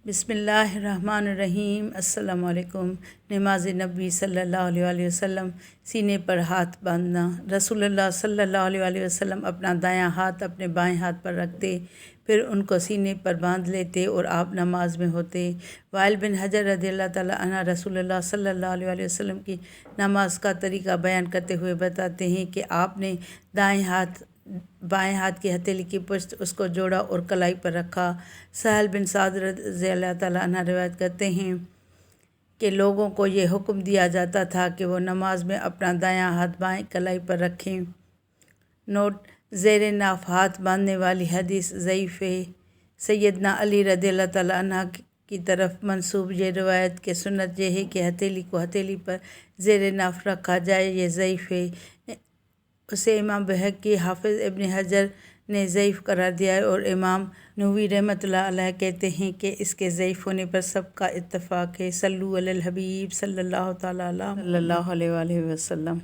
بسم اللہ الرحمن الرحیم۔ السلام علیکم۔ نماز نبی صلی اللہ علیہ وسلم، سینے پر ہاتھ باندھنا۔ رسول اللہ صلی اللہ علیہ وسلم اپنا دایاں ہاتھ اپنے بائیں ہاتھ پر رکھتے، پھر ان کو سینے پر باندھ لیتے اور آپ نماز میں ہوتے۔ وائل بن حجر رضی اللہ تعالیٰ عنہ رسول اللہ صلی اللہ علیہ وسلم کی نماز کا طریقہ بیان کرتے ہوئے بتاتے ہیں کہ آپ نے بائیں ہاتھ کی ہتھیلی کی پشت اس کو جوڑا اور کلائی پر رکھا۔ سہل بن سعد رضی اللہ تعالیٰ عنہ روایت کرتے ہیں کہ لوگوں کو یہ حکم دیا جاتا تھا کہ وہ نماز میں اپنا دایاں ہاتھ بائیں کلائی پر رکھیں۔ نوٹ: زیر ناف ہاتھ باندھنے والی حدیث ضعیف ہے۔ سیدنا علی رضی اللہ تعالیٰ عنہ کی طرف منسوب یہ روایت کہ سنت یہ ہے کہ ہتھیلی کو ہتھیلی پر زیر ناف رکھا جائے، یہ ضعیف ہے۔ اسے امام بہقی، حافظ ابن حجر نے ضعیف قرار دیا ہے اور امام نووی رحمۃ اللہ علیہ کہتے ہیں کہ اس کے ضعیف ہونے پر سب کا اتفاق ہے۔ صلو علی الحبیب صلی اللہ تعالیٰ علیہ وسلم۔